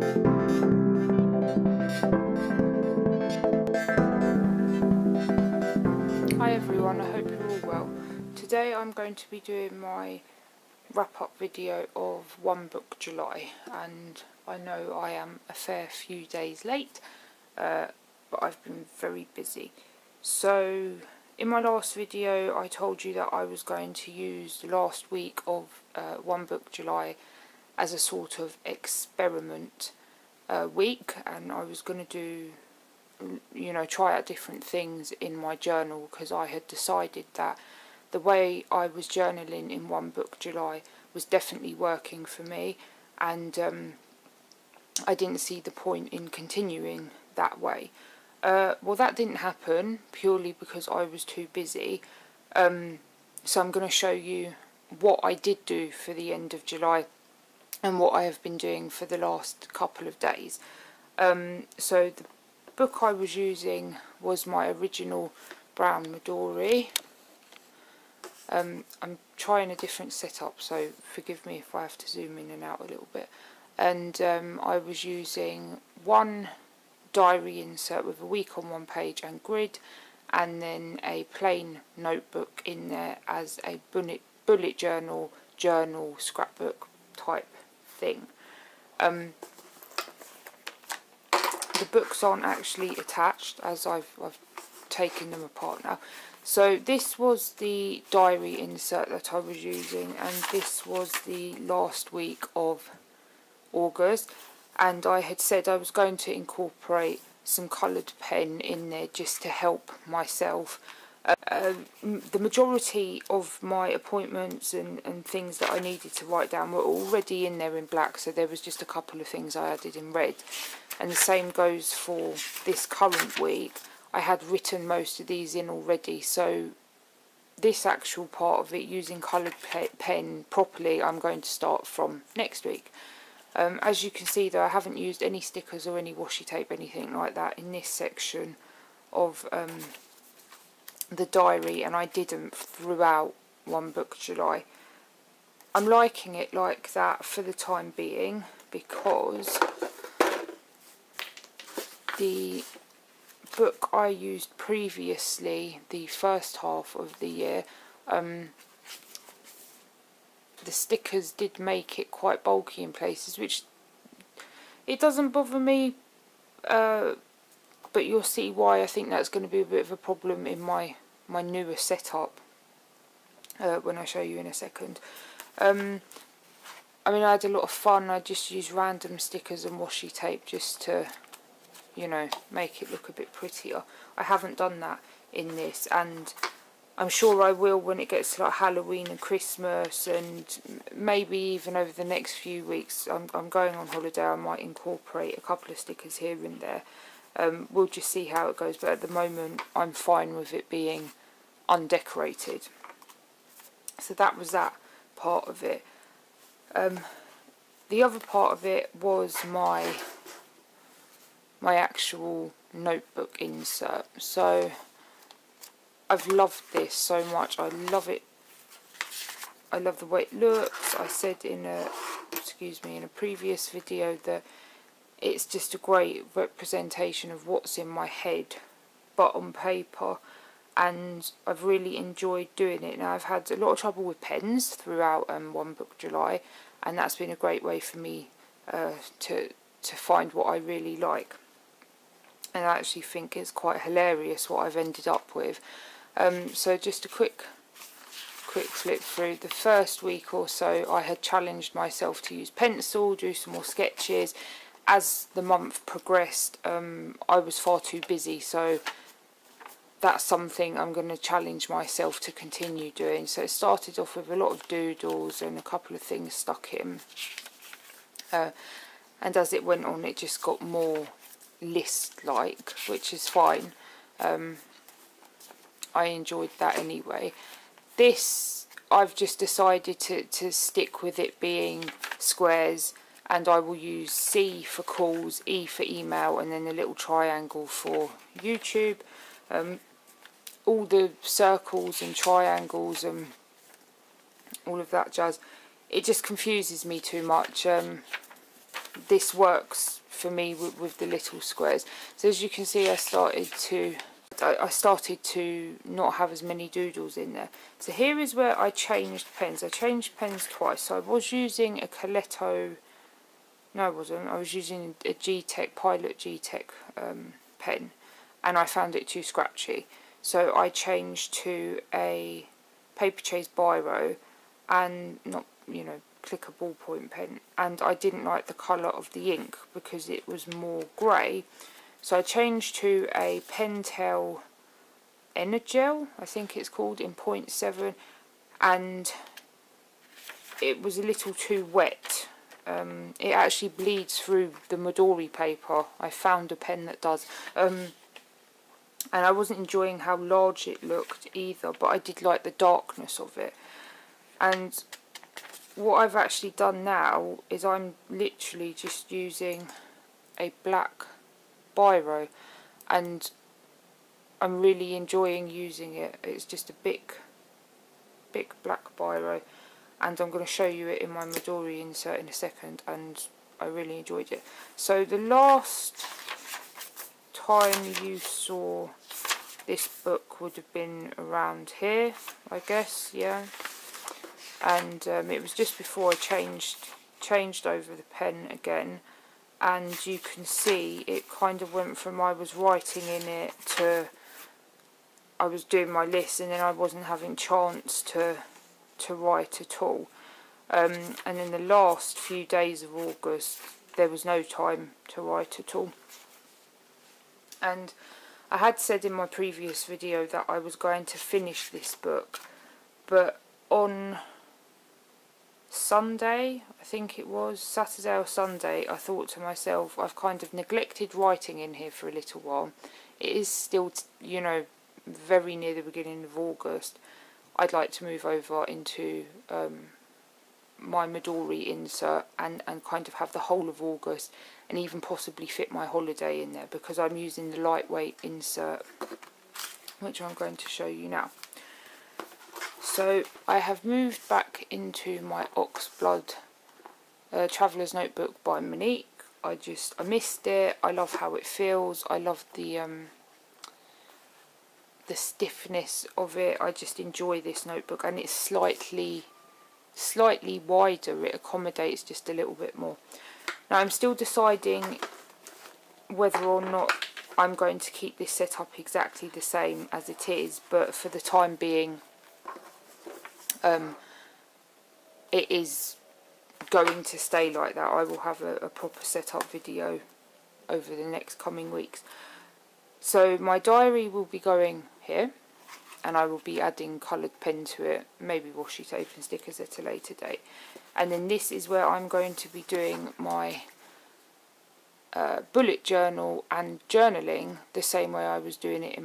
Hi everyone, I hope you're all well. Today I'm going to be doing my wrap-up video of One Book July, and I know I am a fair few days late, but I've been very busy. So in my last video I told you that I was going to use the last week of One Book July as a sort of experiment week, and I was going to do, you know, try out different things in my journal, because I had decided that the way I was journaling in One Book July was definitely working for me, and I didn't see the point in continuing that way. Well, that didn't happen purely because I was too busy, so I'm going to show you what I did do for the end of July and what I have been doing for the last couple of days. So the book I was using was my original brown Midori. I'm trying a different setup, so forgive me if I have to zoom in and out a little bit. And I was using one diary insert with a week on one page and grid, and then a plain notebook in there as a bullet journal scrapbook type thing. The books aren't actually attached, as I've taken them apart now. So this was the diary insert that I was using, and this was the last week of August, and I had said I was going to incorporate some coloured pen in there just to help myself. The majority of my appointments and things that I needed to write down were already in there in black, so there was just a couple of things I added in red. And the same goes for this current week. I had written most of these in already, so this actual part of it, using coloured pen properly, I'm going to start from next week. As you can see though, I haven't used any stickers or any washi tape, anything like that in this section of the diary, and I didn't throughout One Book July. I'm liking it like that for the time being, because the book I used previously, the first half of the year, the stickers did make it quite bulky in places, which it doesn't bother me, but you'll see why I think that's going to be a bit of a problem in my newer setup when I show you in a second. I mean, I had a lot of fun. I just used random stickers and washi tape just to, you know, make it look a bit prettier. I haven't done that in this, and I'm sure I will when it gets to like Halloween and Christmas, and maybe even over the next few weeks. I'm going on holiday, I might incorporate a couple of stickers here and there. We'll just see how it goes, but at the moment I'm fine with it being undecorated. So that was that part of it. The other part of it was my actual notebook insert. So I've loved this so much. I love it. I love the way it looks. I said in a previous video that it's just a great representation of what's in my head, but on paper, and I've really enjoyed doing it. Now, I've had a lot of trouble with pens throughout One Book July, and that's been a great way for me to find what I really like. And I actually think it's quite hilarious what I've ended up with. So just a quick flip through. The first week or so I had challenged myself to use pencil, do some more sketches. As the month progressed, I was far too busy, so that's something I'm going to challenge myself to continue doing. So it started off with a lot of doodles and a couple of things stuck in, and as it went on it just got more list-like, which is fine. I enjoyed that anyway. This, I've just decided to stick with it being squares, and I will use C for calls, E for email, and then a little triangle for YouTube. All the circles and triangles and all of that jazz, it just confuses me too much. this works for me with the little squares. So as you can see, I started to not have as many doodles in there. So here is where I changed pens. I changed pens twice. So I was using a Coletto, no I wasn't, I was using a G-Tech, Pilot G-Tech pen, and I found it too scratchy. So I changed to a Paper Chase Biro, and not, you know, click a ballpoint pen, and I didn't like the colour of the ink because it was more grey. So I changed to a Pentel Energel, I think it's called, in 0.7, and it was a little too wet. It actually bleeds through the Midori paper. I found a pen that does. And I wasn't enjoying how large it looked either, but I did like the darkness of it. And what I've actually done now is I'm literally just using a black biro, and I'm really enjoying using it. It's just a big black biro, and I'm going to show you it in my Midori insert in a second, and I really enjoyed it. So the last time you saw this book would have been around here, I guess, yeah. And it was just before I changed over the pen again, and you can see it kind of went from I was writing in it to I was doing my list, and then I wasn't having chance to write at all. And in the last few days of August there was no time to write at all. And I had said in my previous video that I was going to finish this book, but on Sunday, I think it was, Saturday or Sunday, I thought to myself, I've kind of neglected writing in here for a little while. It is still, you know, very near the beginning of August. I'd like to move over into my Midori insert and kind of have the whole of August, and even possibly fit my holiday in there, because I'm using the lightweight insert, which I'm going to show you now. So I have moved back into my Oxblood Traveller's Notebook by Monique. I missed it. I love how it feels. I love the stiffness of it. I just enjoy this notebook, and it's slightly wider. It accommodates just a little bit more. Now I'm still deciding whether or not I'm going to keep this set up exactly the same as it is, but for the time being it is going to stay like that. I will have a proper setup video over the next coming weeks. So my diary will be going here, and I will be adding coloured pen to it, maybe washi tape and stickers at a later date. And then this is where I'm going to be doing my bullet journal and journaling the same way I was doing it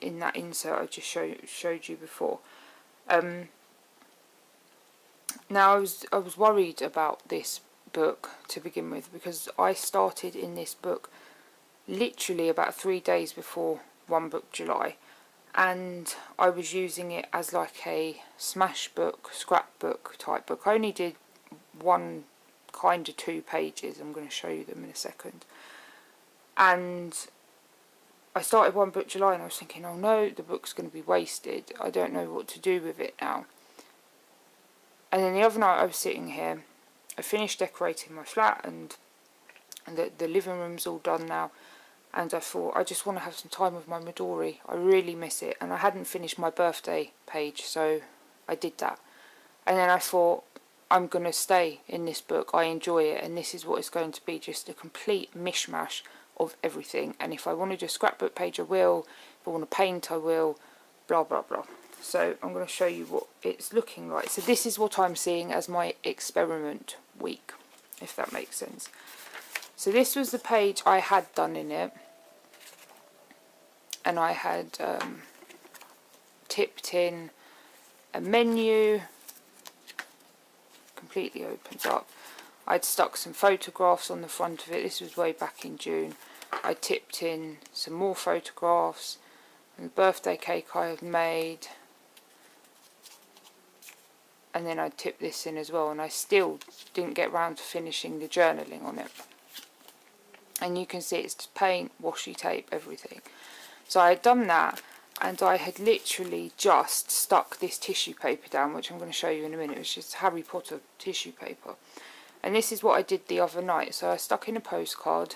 in that insert I just showed you before. Now I was worried about this book to begin with, because I started in this book literally about 3 days before One Book July, and I was using it as like a smash book, scrapbook type book. I only did one, kind of 2 pages. I'm going to show you them in a second. And I started One Book July, and I was thinking, oh no, the book's going to be wasted. I don't know what to do with it now. And then the other night I was sitting here, I finished decorating my flat, and the living room's all done now, and I thought, I just want to have some time with my Midori. I really miss it, and I hadn't finished my birthday page, so I did that. And then I thought, I'm going to stay in this book. I enjoy it, and this is what it's going to be, just a complete mishmash of everything. And if I want to do a scrapbook page, I will. If I want to paint, I will. Blah blah blah. So I'm going to show you what it's looking like. So this is what I'm seeing as my experiment week, if that makes sense. So this was the page I had done in it, and I had tipped in a menu, completely opens up. I'd stuck some photographs on the front of it. This was way back in June. I tipped in some more photographs and the birthday cake I had made. and then I tipped this in as well, and I still didn't get round to finishing the journaling on it. And you can see it's paint, washi tape, everything. So I had done that, and I had literally just stuck this tissue paper down, which I'm going to show you in a minute. It's just Harry Potter tissue paper. And this is what I did the other night. So I stuck in a postcard.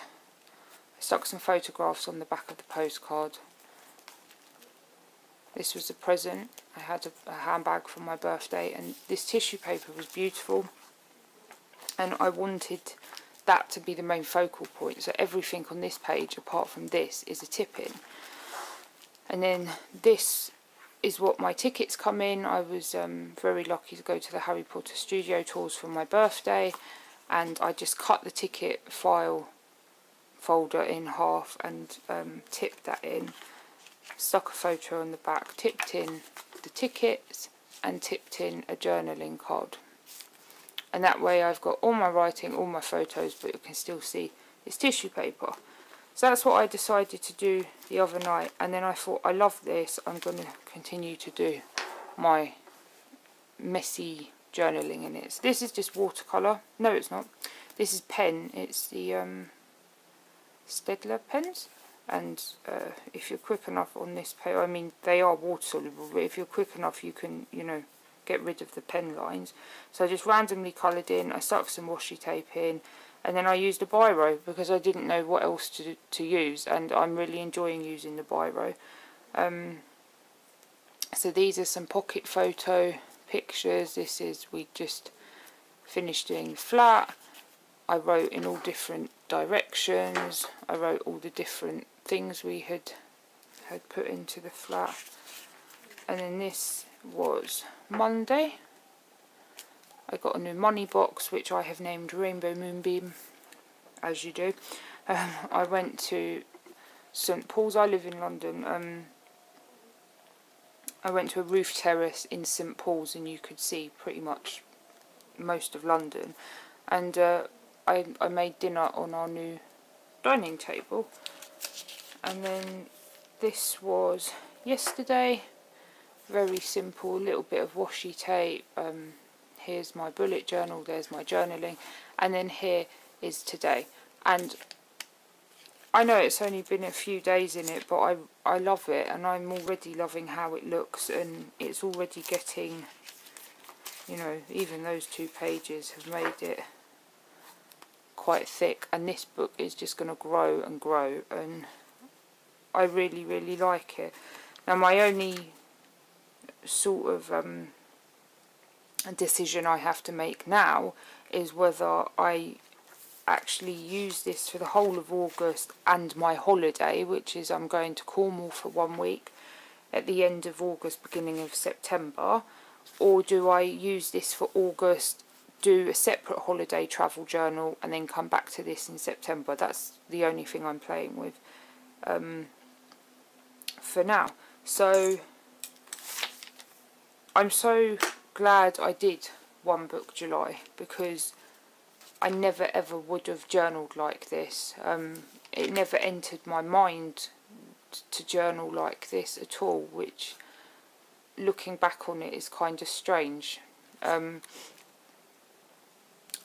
I stuck some photographs on the back of the postcard. This was a present. I had a handbag for my birthday, and this tissue paper was beautiful. And I wanted that to be the main focal point. So everything on this page, apart from this, is a tip-in. And then this is what my tickets come in. I was very lucky to go to the Harry Potter studio tours for my birthday, and I just cut the ticket file folder in half and tipped that in, stuck a photo on the back, tipped in the tickets and tipped in a journaling card. And that way I've got all my writing, all my photos, but you can still see it's tissue paper. So that's what I decided to do the other night, and then I thought, I love this, I'm going to continue to do my messy journaling in it. So this is just watercolour. No, it's not. This is pen. It's the Staedtler pens, and if you're quick enough on this paper, I mean, they are water soluble, but if you're quick enough you can, you know, get rid of the pen lines. So I just randomly coloured in, I stuck some washi tape in, and then I used a biro because I didn't know what else to use, and I'm really enjoying using the biro. So these are some pocket photo pictures. This is, we just finished doing the flat. I wrote in all different directions. I wrote all the different things we had put into the flat. And then this was Monday. I got a new money box, which I have named Rainbow Moonbeam, as you do. I went to St Paul's. I live in London. I went to a roof terrace in St Paul's, and you could see pretty much most of London. And I made dinner on our new dining table. And then this was yesterday. Very simple, little bit of washi tape. Here's my bullet journal, there's my journaling, and then here is today. And I know it's only been a few days in it, but I love it, and I'm already loving how it looks, and it's already getting, you know, even those 2 pages have made it quite thick, and this book is just going to grow and grow, and I really, really like it. Now my only sort of decision I have to make now is whether I actually use this for the whole of August and my holiday, which is I'm going to Cornwall for 1 week at the end of August, beginning of September, or do I use this for August, do a separate holiday travel journal, and then come back to this in September. That's the only thing I'm playing with for now. So I'm so glad I did One Book July, because I never ever would have journaled like this. It never entered my mind to journal like this at all, which, looking back on it, is kind of strange. I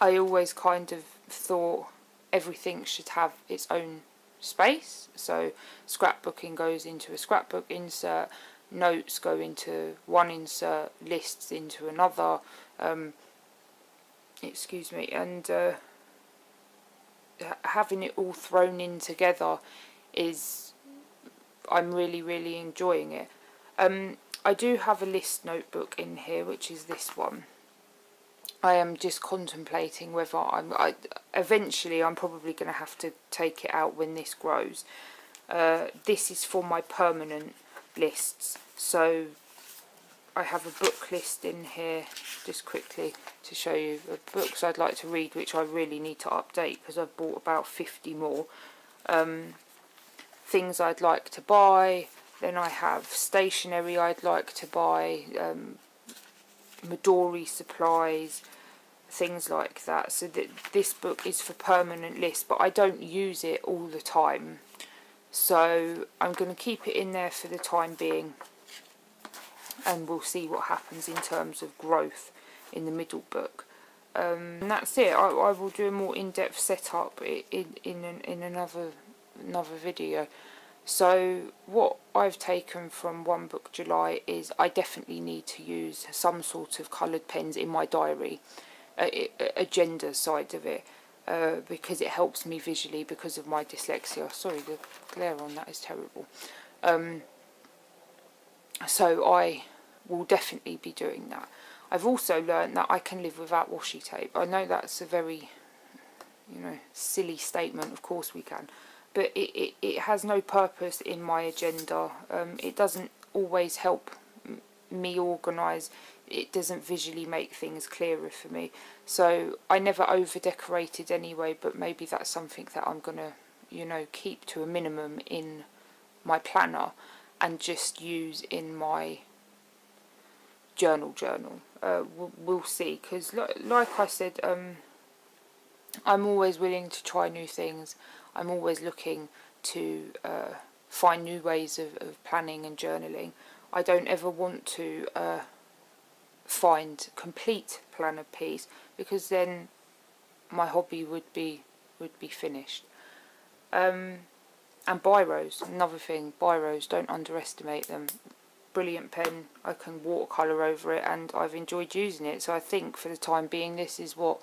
always kind of thought everything should have its own space, so scrapbooking goes into a scrapbook insert, notes go into one insert, lists into another, excuse me, and having it all thrown in together is, I'm really, really enjoying it. I do have a list notebook in here, which is this one. I am just contemplating whether eventually I'm probably going to have to take it out when this grows. This is for my permanent lists, so I have a book list in here, just quickly to show you the books I'd like to read, which I really need to update because I've bought about 50 more. Things I'd like to buy, then I have stationery I'd like to buy, Midori supplies, things like that. So this book is for permanent list, but I don't use it all the time, so I'm going to keep it in there for the time being, and we'll see what happens in terms of growth in the middle book. And that's it. I will do a more in-depth setup in another video. So what I've taken from One Book July is I definitely need to use some sort of coloured pens in my diary, agenda side of it, because it helps me visually because of my dyslexia. Sorry, the glare on that is terrible. So I will definitely be doing that. I've also learned that I can live without washi tape. I know that's a very, silly statement. Of course we can. But it has no purpose in my agenda. It doesn't always help me organise. It doesn't visually make things clearer for me. So I never over-decorated anyway, but maybe that's something that I'm going to, keep to a minimum in my planner and just use in my journal. We'll see, because like I said, I'm always willing to try new things. I'm always looking to find new ways of planning and journaling. I don't ever want to find complete planner peace, because then my hobby would be finished. And biros, another thing, biros, don't underestimate them. Brilliant pen, I can watercolour over it and I've enjoyed using it, so I think for the time being this is what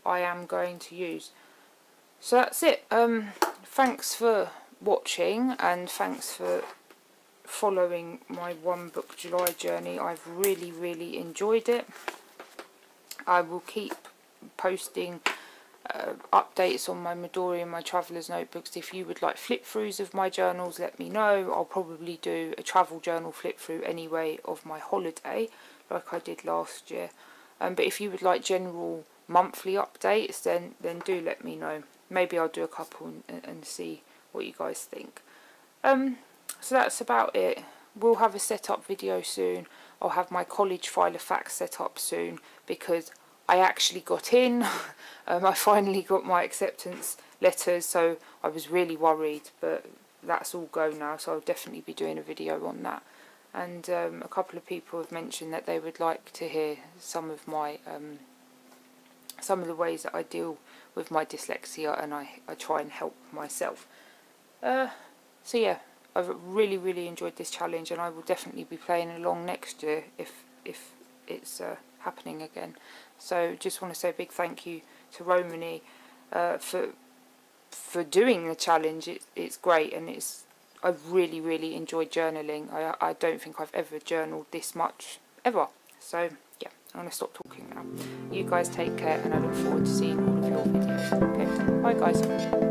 I am going to use. So that's it. Thanks for watching and thanks for following my One Book July journey. I've really enjoyed it. I will keep posting updates on my Midori and my traveller's notebooks. If you would like flip throughs of my journals, let me know. I'll probably do a travel journal flip through anyway of my holiday like I did last year. But if you would like general monthly updates, then do let me know. Maybe I'll do a couple and see what you guys think. So that's about it. We'll have a setup video soon. I'll have my college file of facts set up soon, because I actually got in. I finally got my acceptance letters, so I was really worried, but that's all go now, so I'll definitely be doing a video on that. And a couple of people have mentioned that they would like to hear some of my some of the ways that I deal with my dyslexia, and I try and help myself. So yeah, I've really enjoyed this challenge, and I will definitely be playing along next year if it's happening again. So just want to say a big thank you to Rhomany for doing the challenge. It's great, and I've really enjoyed journaling. I don't think I've ever journaled this much ever. So yeah, I'm going to stop talking now. You guys take care, and I look forward to seeing all of your videos. Okay, bye guys.